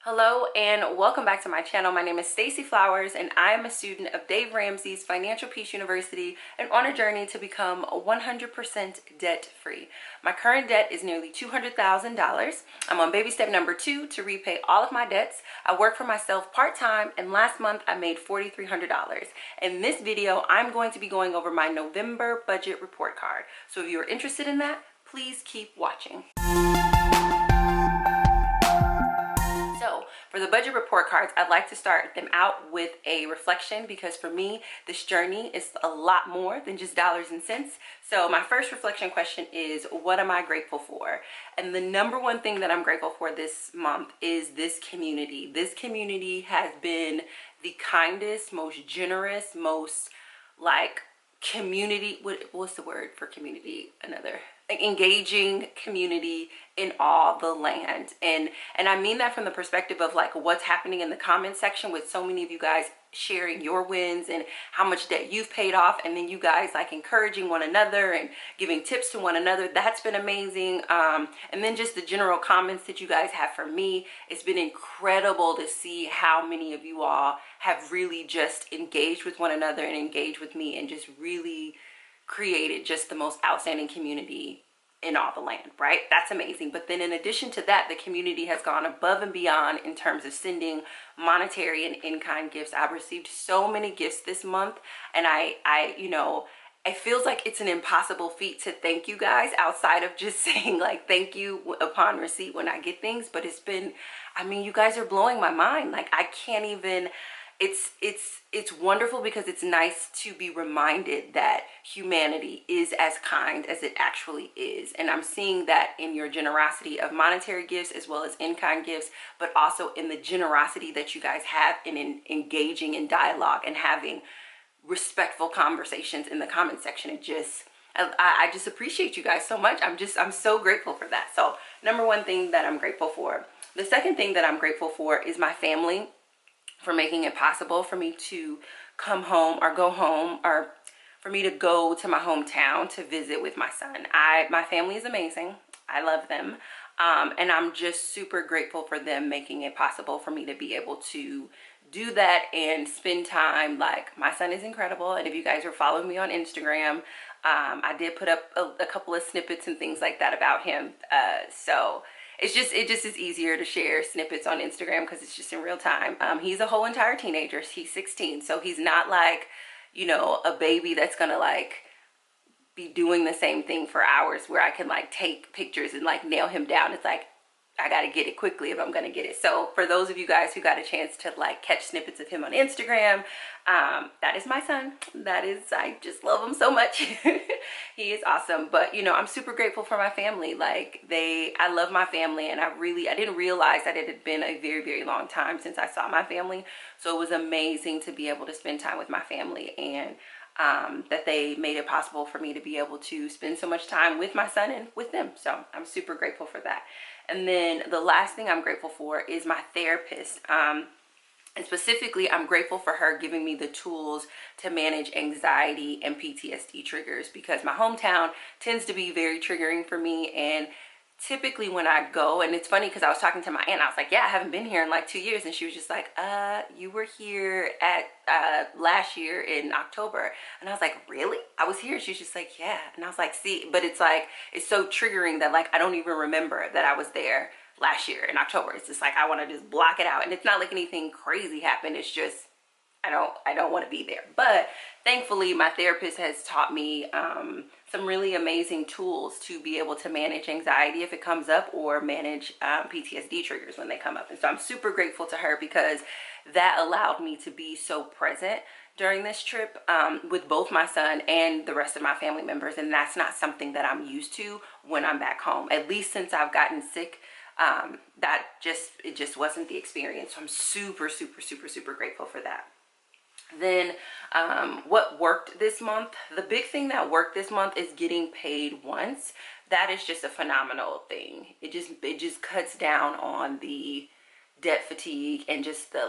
Hello and welcome back to my channel. My name is Stacey Flowers and I am a student of Dave Ramsey's Financial Peace University and on a journey to become 100% debt-free. My current debt is nearly $200,000. I'm on baby step number 2 to repay all of my debts. I work for myself part-time and last month I made $4,300. In this video, I'm going to be going over my November budget report card. So if you're interested in that, please keep watching. So for the budget report cards, I'd like to start them out with a reflection because for me, this journey is a lot more than just dollars and cents. So my first reflection question is, what am I grateful for? And the number one thing that I'm grateful for this month is this community. This community has been the kindest, most generous, most community, what's the word for community? Engaging community in all the land. And I mean that from the perspective of what's happening in the comment section with so many of you guys sharing your wins and how much debt you've paid off, and then you guys encouraging one another and giving tips to one another. That's been amazing. And then just the general comments that you guys have for me, it's been incredible to see how many of you all have really just engaged with one another and engaged with me and just really created just the most outstanding community in all the land, right? That's amazing. But then in addition to that, the community has gone above and beyond in terms of sending monetary and in-kind gifts. I've received so many gifts this month, and it feels like it's an impossible feat to thank you guys outside of just saying thank you upon receipt when I get things. But it's been, you guys are blowing my mind. I can't even, it's wonderful because it's nice to be reminded that humanity is as kind as it actually is. And I'm seeing that in your generosity of monetary gifts as well as in-kind gifts, but also in the generosity that you guys have in engaging in dialogue and having respectful conversations in the comment section. I just appreciate you guys so much. I'm so grateful for that. So number one thing that I'm grateful for. The second thing that I'm grateful for is my family, for making it possible for me to come home or go home, or for me to go to my hometown to visit with my son. My family is amazing. I love them. And I'm just super grateful for them making it possible for me to be able to do that and spend time. My son is incredible. And if you guys are following me on Instagram, I did put up a couple of snippets and things like that about him. So it just is easier to share snippets on Instagram because it's just in real time. He's a whole entire teenager. He's 16, so he's not a baby that's gonna be doing the same thing for hours where I can take pictures and nail him down. It's I gotta get it quickly if I'm gonna get it. So for those of you guys who got a chance to catch snippets of him on Instagram, that is my son. I just love him so much. He is awesome. But I'm super grateful for my family. I love my family, and I didn't realize that it had been a very, very long time since I saw my family. So it was amazing to be able to spend time with my family, and that they made it possible for me to be able to spend so much time with my son and with them. So I'm super grateful for that. And then the last thing I'm grateful for is my therapist. And specifically, I'm grateful for her giving me the tools to manage anxiety and PTSD triggers, because my hometown tends to be very triggering for me. And typically when I go, and it's funny because I was talking to my aunt, I was like, yeah, I haven't been here in 2 years. And she was just like, you were here at last year in October. And I was like, really? I was here? She's just like, yeah. And I was like, see, but it's it's so triggering that I don't even remember that I was there last year in October. It's just I want to just block it out. And it's not anything crazy happened. It's just I don't want to be there. But thankfully my therapist has taught me some really amazing tools to be able to manage anxiety if it comes up, or manage PTSD triggers when they come up. And so I'm super grateful to her because that allowed me to be so present during this trip with both my son and the rest of my family members. And that's not something that I'm used to when I'm back home, at least since I've gotten sick. It just wasn't the experience. So I'm super, super, super, super grateful for that. Then what worked this month, the big thing that worked this month is getting paid once. That is just a phenomenal thing. It just cuts down on the debt fatigue and just the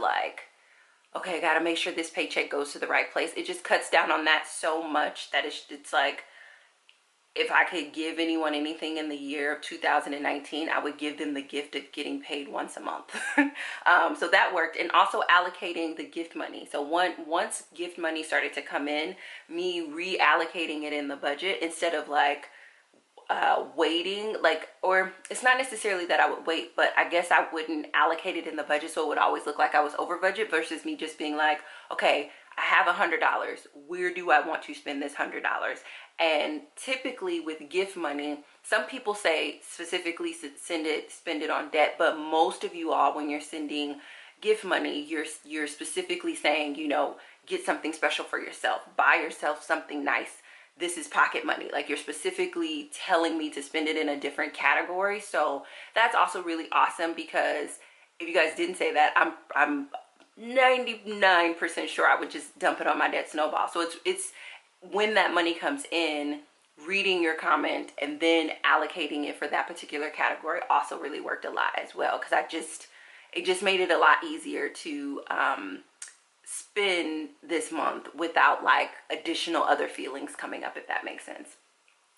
okay, I gotta make sure this paycheck goes to the right place. It just cuts down on that so much that it's if I could give anyone anything in the year of 2019, I would give them the gift of getting paid once a month. So that worked. And also allocating the gift money. So once gift money started to come in, me reallocating it in the budget instead of like waiting, like, or it's not necessarily that I would wait, but I guess I wouldn't allocate it in the budget so it would always look like I was over budget, versus me just being like, okay, I have $100, where do I want to spend this $100? And typically with gift money, some people say specifically spend it on debt, but most of you all, when you're sending gift money, you're specifically saying, you know, get something special for yourself, buy yourself something nice. This is pocket money. Like, you're specifically telling me to spend it in a different category. So that's also really awesome, because if you guys didn't say that, I'm 99% sure I would just dump it on my debt snowball. So it's when that money comes in, reading your comment and then allocating it for that particular category also really worked a lot as well, because it just made it a lot easier to spend this month without like additional other feelings coming up, if that makes sense.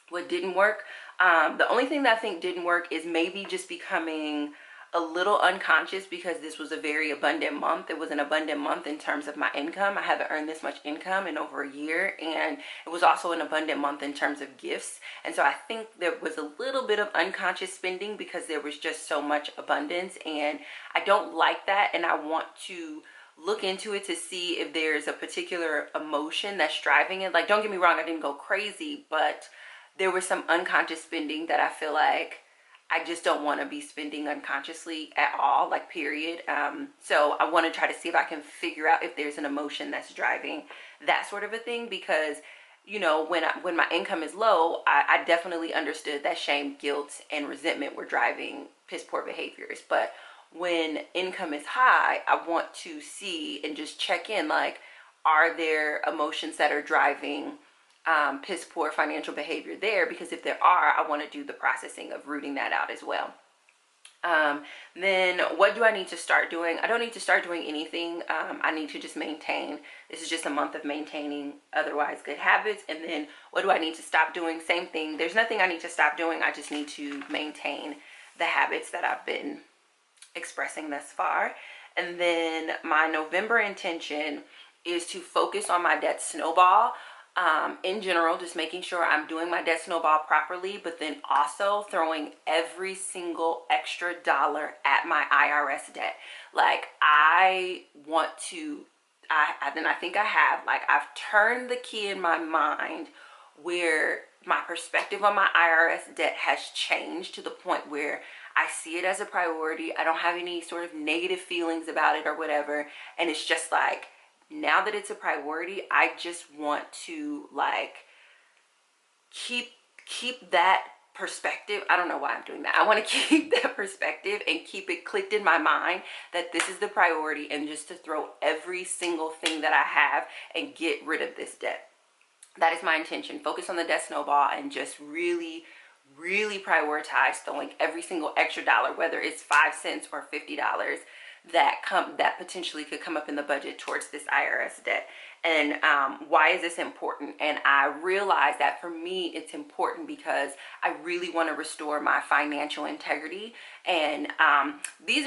What didn't work, the only thing that I think didn't work is maybe just becoming a little unconscious, because this was a very abundant month. It was an abundant month in terms of my income. I haven't earned this much income in over a year, and it was also an abundant month in terms of gifts. And so I think there was a little bit of unconscious spending because there was just so much abundance, and I don't like that. And I want to look into it to see if there's a particular emotion that's driving it. Like, don't get me wrong, I didn't go crazy, but there was some unconscious spending that I feel like I just don't want to be spending unconsciously at all, like, period. So I want to try to see if I can figure out if there's an emotion that's driving that sort of a thing, because, you know, when my income is low, I definitely understood that shame, guilt, and resentment were driving piss poor behaviors. But when income is high, I want to see and just check in, like, are there emotions that are driving piss poor financial behavior there? Because if there are, I want to do the processing of rooting that out as well. Then what do I need to start doing? I don't need to start doing anything. I need to just maintain. This is just a month of maintaining otherwise good habits. And then what do I need to stop doing? Same thing. There's nothing I need to stop doing. I just need to maintain the habits that I've been expressing thus far. And then my November intention is to focus on my debt snowball. In general, just making sure I'm doing my debt snowball properly, but then also throwing every single extra dollar at my IRS debt. Like, I want to, I think I have, like, I've turned the key in my mind where my perspective on my IRS debt has changed to the point where I see it as a priority. I don't have any sort of negative feelings about it or whatever. And it's just like, now that it's a priority, I just want to, like, keep that perspective. I don't know why I'm doing that. I want to keep that perspective and keep it clicked in my mind that this is the priority, and just to throw every single thing that I have and get rid of this debt. That is my intention. Focus on the debt snowball and just really prioritize throwing every single extra dollar, whether it's 5 cents or $50, that potentially could come up in the budget towards this IRS debt. And why is this important? And I realize that for me, it's important because I really want to restore my financial integrity. And these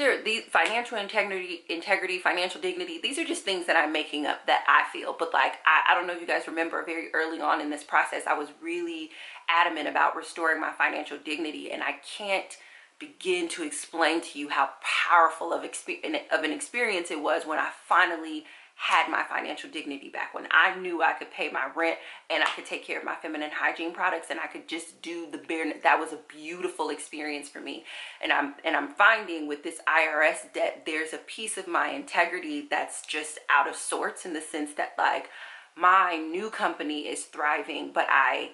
financial integrity, financial dignity, these are just things that I'm making up that I feel. But like, I don't know if you guys remember, very early on in this process, I was really adamant about restoring my financial dignity. And I can't begin to explain to you how powerful of an experience it was when I finally had my financial dignity back, when I knew I could pay my rent and I could take care of my feminine hygiene products, and I could just do the bare. That was a beautiful experience for me. And I'm finding with this IRS debt, there's a piece of my integrity that's just out of sorts, in the sense that, like, my new company is thriving, but I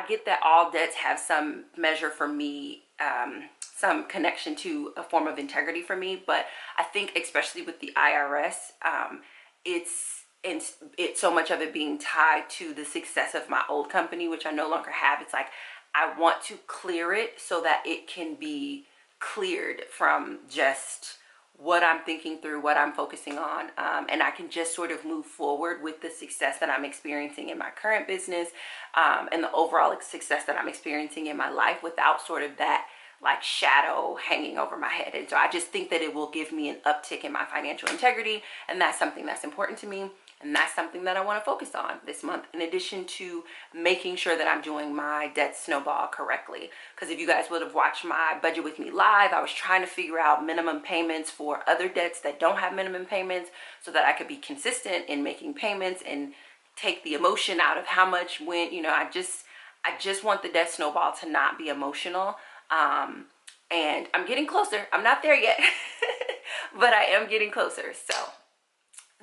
get that all debts have some measure for me, some connection to a form of integrity for me. But I think especially with the IRS, it's so much of it being tied to the success of my old company, which I no longer have. It's like, I want to clear it so that it can be cleared from just what I'm thinking through, what I'm focusing on, and I can just sort of move forward with the success that I'm experiencing in my current business, and the overall success that I'm experiencing in my life without sort of that like shadow hanging over my head. And so I just think that it will give me an uptick in my financial integrity, and that's something that's important to me. And that's something that I want to focus on this month, in addition to making sure that I'm doing my debt snowball correctly. Because if you guys would have watched my budget with me live, I was trying to figure out minimum payments for other debts that don't have minimum payments, so that I could be consistent in making payments and take the emotion out of how much went, you know, I just want the debt snowball to not be emotional. And I'm getting closer. I'm not there yet, but I am getting closer. So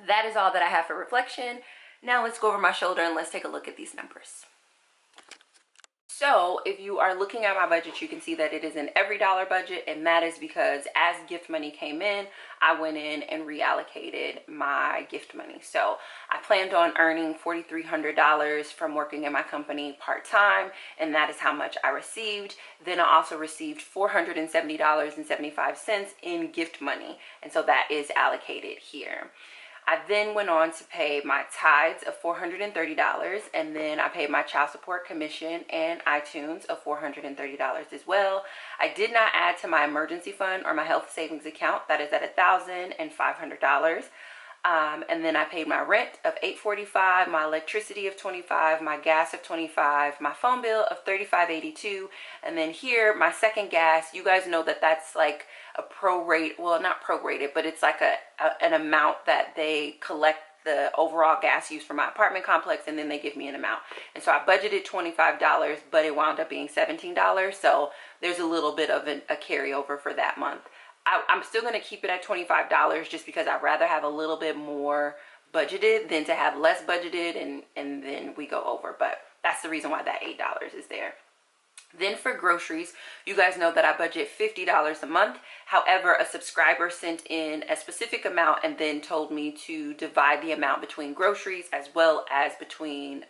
that is all that I have for reflection. Now let's go over my shoulder and let's take a look at these numbers. So if you are looking at my budget, you can see that it is an every dollar budget, and that is because as gift money came in, I went in and reallocated my gift money. So I planned on earning $4,300 from working in my company part-time, and that is how much I received. Then I also received $470.75 in gift money, and so that is allocated here. I then went on to pay my tithes of $430, and then I paid my child support commission and iTunes of $430 as well. I did not add to my emergency fund or my health savings account. That is at $1,500. And then I paid my rent of $845, my electricity of $25, my gas of $25, my phone bill of $35.82, and then here my second gas. You guys know that that's like a prorate, well, not prorated, but it's like an amount that they collect the overall gas use for my apartment complex, and then they give me an amount. And so I budgeted $25, but it wound up being $17. So there's a little bit of a carryover for that month. I'm still going to keep it at $25 just because I'd rather have a little bit more budgeted than to have less budgeted and then we go over. But that's the reason why that $8 is there. Then for groceries, you guys know that I budget $50 a month. However, a subscriber sent in a specific amount and then told me to divide the amount between groceries as well as between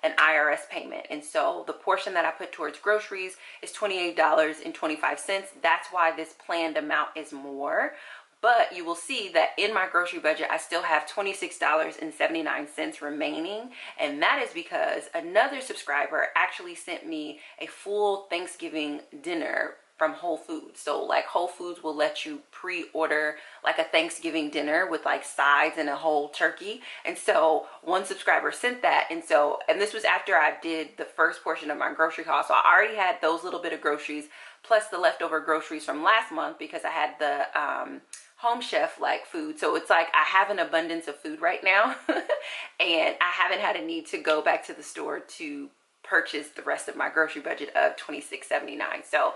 an IRS payment. And so the portion that I put towards groceries is $28.25. That's why this planned amount is more. But you will see that in my grocery budget, I still have $26.79 remaining. And that is because another subscriber actually sent me a full Thanksgiving dinner from Whole Foods. So like Whole Foods will let you pre-order like a Thanksgiving dinner with like sides and a whole turkey. And so one subscriber sent that. And this was after I did the first portion of my grocery haul. So I already had those little bit of groceries plus the leftover groceries from last month because I had the Home Chef like food. So it's like I have an abundance of food right now and I haven't had a need to go back to the store to purchase the rest of my grocery budget of $26.79. So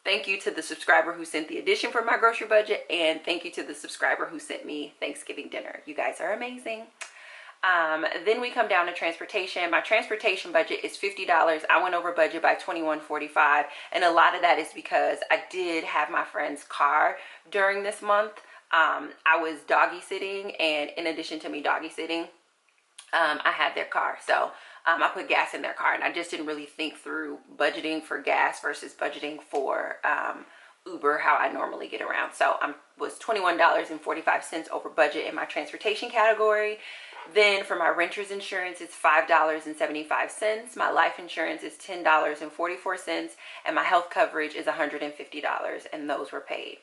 thank you to the subscriber who sent the addition for my grocery budget, and thank you to the subscriber who sent me Thanksgiving dinner. You guys are amazing. Then we come down to transportation. My transportation budget is $50. I went over budget by $21.45, and a lot of that is because I did have my friend's car during this month. I was doggy sitting, and in addition to me doggy sitting, I had their car. So I put gas in their car, and I just didn't really think through budgeting for gas versus budgeting for Uber, how I normally get around. So I was $21.45 over budget in my transportation category. Then for my renter's insurance, it's $5.75. My life insurance is $10.44, and my health coverage is $150, and those were paid.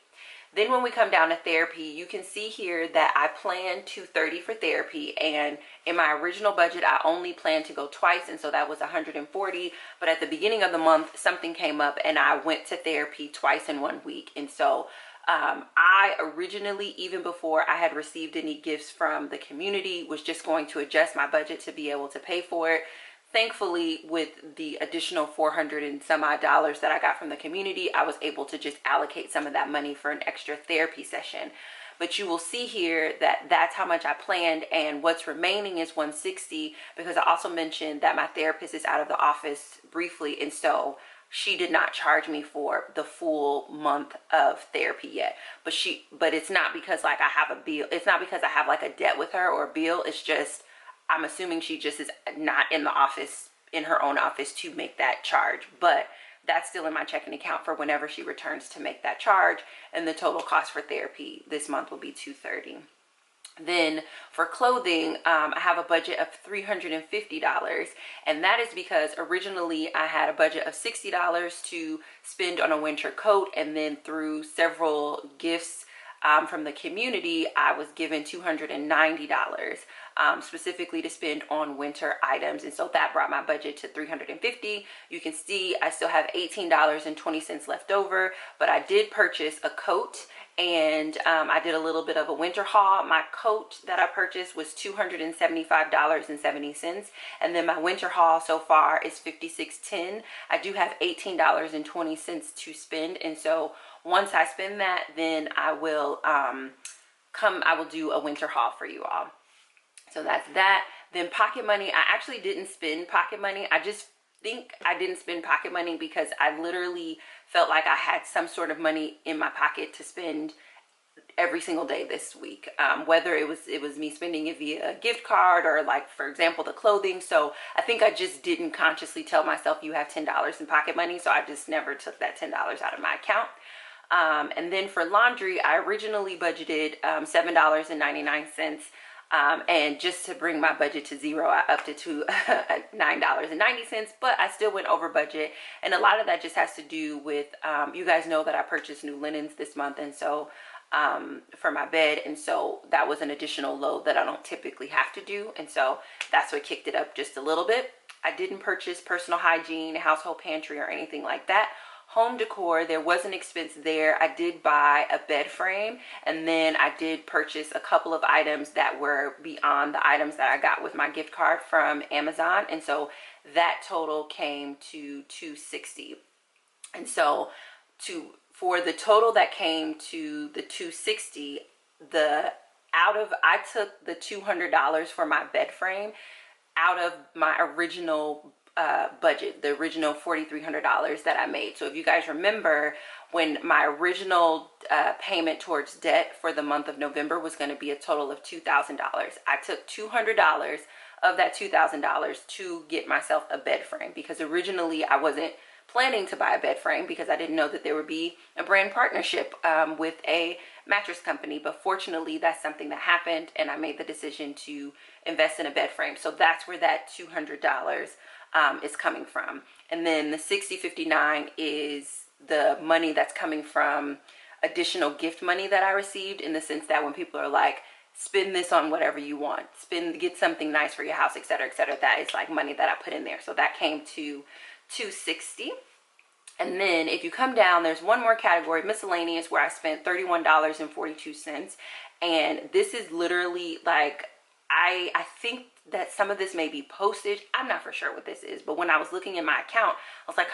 Then when we come down to therapy, you can see here that I planned $230 for therapy, and in my original budget, I only planned to go twice, and so that was $140. But at the beginning of the month, something came up, and I went to therapy twice in 1 week. And so I originally, even before I had received any gifts from the community, was just going to adjust my budget to be able to pay for it. Thankfully, with the additional $400 and some odd dollars that I got from the community, I was able to just allocate some of that money for an extra therapy session. But you will see here that that's how much I planned, and what's remaining is $160, because I also mentioned that my therapist is out of the office briefly, and so she did not charge me for the full month of therapy yet. But it's not because like I have a bill. It's not because I have like a debt with her or a bill. It's just I'm assuming she just is not in the office, in her own office, to make that charge. But that's still in my checking account for whenever she returns to make that charge. And the total cost for therapy this month will be $230. Then for clothing, I have a budget of $350, and that is because originally I had a budget of $60 to spend on a winter coat, and then through several gifts from the community, I was given $290 specifically to spend on winter items, and so that brought my budget to $350. You can see I still have $18.20 left over, but I did purchase a coat, and I did a little bit of a winter haul. My coat that I purchased was $275.70, and then my winter haul so far is $56.10. I do have $18.20 to spend, and so once I spend that, then I will I will do a winter haul for you all. So that's that. Then pocket money, I actually didn't spend pocket money. I just think I didn't spend pocket money because I literally felt like I had some sort of money in my pocket to spend every single day this week, whether it was me spending it via a gift card or, like, for example, the clothing. So I think I just didn't consciously tell myself you have $10 in pocket money, so I just never took that $10 out of my account. And then for laundry, I originally budgeted $7.99. And just to bring my budget to zero, I upped it to $9.90, but I still went over budget. And a lot of that just has to do with, you guys know that I purchased new linens this month, and so for my bed, and so that was an additional load that I don't typically have to do, and so that's what kicked it up just a little bit. I didn't purchase personal hygiene, household pantry, or anything like that. Home decor, there was an expense there. I did buy a bed frame, and then I did purchase a couple of items that were beyond the items that I got with my gift card from Amazon, and so that total came to $260. And so for the total that came to the $260, I took the $200 for my bed frame out of my original budget, the original $4,300 that I made. So if you guys remember, when my original payment towards debt for the month of November was going to be a total of $2,000, I took $200 of that $2,000 to get myself a bed frame, because originally I wasn't planning to buy a bed frame because I didn't know that there would be a brand partnership with a mattress company. But fortunately, that's something that happened, and I made the decision to invest in a bed frame. So that's where that $200 is coming from. And then the $60.59 is the money that's coming from additional gift money that I received, in the sense that when people are like, spend this on whatever you want, get something nice for your house, etc., etc., that is like money that I put in there. So that came to $260. And then if you come down, there's one more category, miscellaneous, where I spent $31.42. And this is literally like, I think that some of this may be postage. I'm not for sure what this is, but when I was looking in my account, I was like,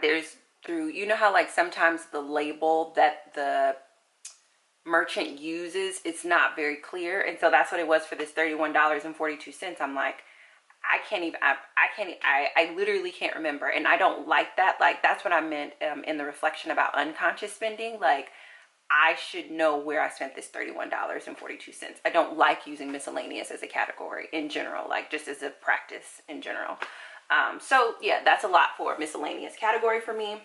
there's through, you know how like sometimes the label that the merchant uses, it's not very clear. And so that's what it was for this $31.42. I'm like, I literally can't remember. And I don't like that. Like, that's what I meant in the reflection about unconscious spending. Like, I should know where I spent this $31.42. I don't like using miscellaneous as a category in general, like just as a practice in general. So yeah, that's a lot for miscellaneous category for me.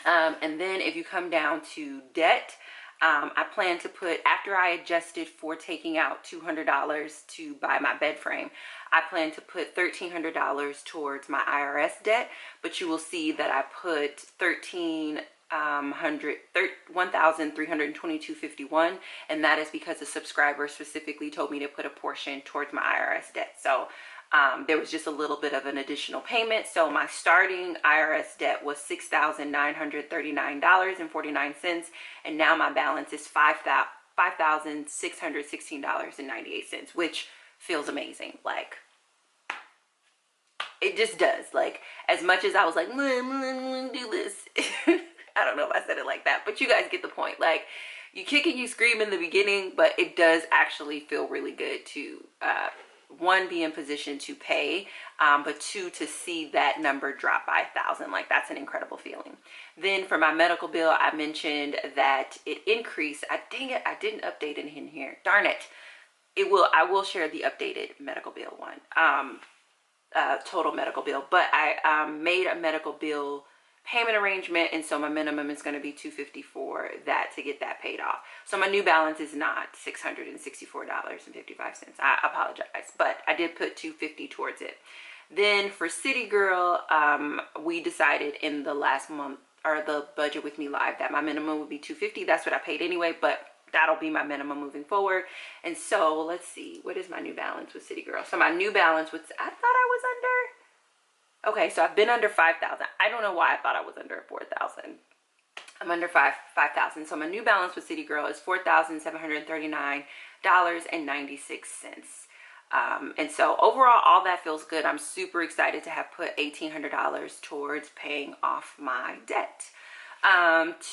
And then if you come down to debt, I plan to put, after I adjusted for taking out $200 to buy my bed frame, I plan to put $1,300 towards my IRS debt, but you will see that I put $1,322.51, and that is because a subscriber specifically told me to put a portion towards my IRS debt. So there was just a little bit of an additional payment. So my starting IRS debt was $6,939.49, and now my balance is $5,616.98, which feels amazing. Like, it just does. Like, as much as I was like, do this, I don't know if I said it like that, but you guys get the point. Like, you kick and you scream in the beginning, but it does actually feel really good to one, be in position to pay, but two, to see that number drop by 1,000. Like, that's an incredible feeling. Then for my medical bill, I mentioned that it increased. Dang it, I didn't update it in here. Darn it. I will share the updated medical bill one, total medical bill, but I made a medical bill payment arrangement, and so my minimum is going to be $250 for that to get that paid off. So my new balance is not $664.55. I apologize, but I did put $250 towards it. Then for City Girl, we decided in the last month, or the budget with me live, that my minimum would be $250. That's what I paid anyway, but that'll be my minimum moving forward. And so let's see, what is my new balance with City Girl? So my new balance was, I thought I was under, okay, so I've been under 5,000. I don't know why I thought I was under 4,000. I'm under 5,000. So my new balance with City Girl is $4,739.96. And so overall, all that feels good. I'm super excited to have put $1,800 towards paying off my debt.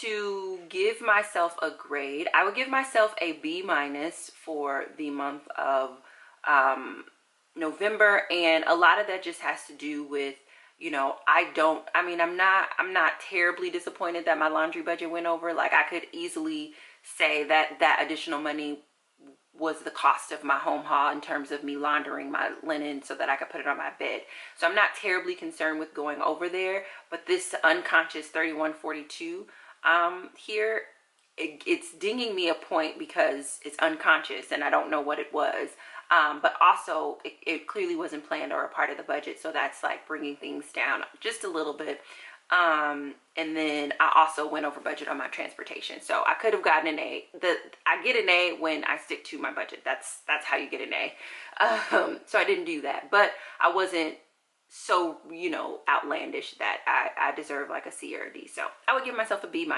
To give myself a grade, I would give myself a B- for the month of November, and a lot of that just has to do with, you know, I'm not terribly disappointed that my laundry budget went over. Like, I could easily say that that additional money was the cost of my home haul in terms of me laundering my linen so that I could put it on my bed. So I'm not terribly concerned with going over there, but this unconscious 3142 here, it's dinging me a point because it's unconscious and I don't know what it was. But also it clearly wasn't planned or a part of the budget, so that's like bringing things down just a little bit. And then I also went over budget on my transportation, so I could have gotten an A. I get an A when I stick to my budget. That's how you get an A. So I didn't do that, but I wasn't so, you know, outlandish that I deserve like a C or a D. So I would give myself a B-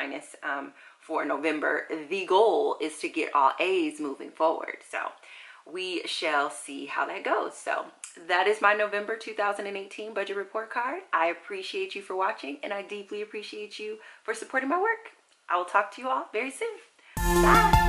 for November. The goal is to get all A's moving forward, so we shall see how that goes. So that is my November 2018 budget report card. I appreciate you for watching, and I deeply appreciate you for supporting my work. I will talk to you all very soon. Bye.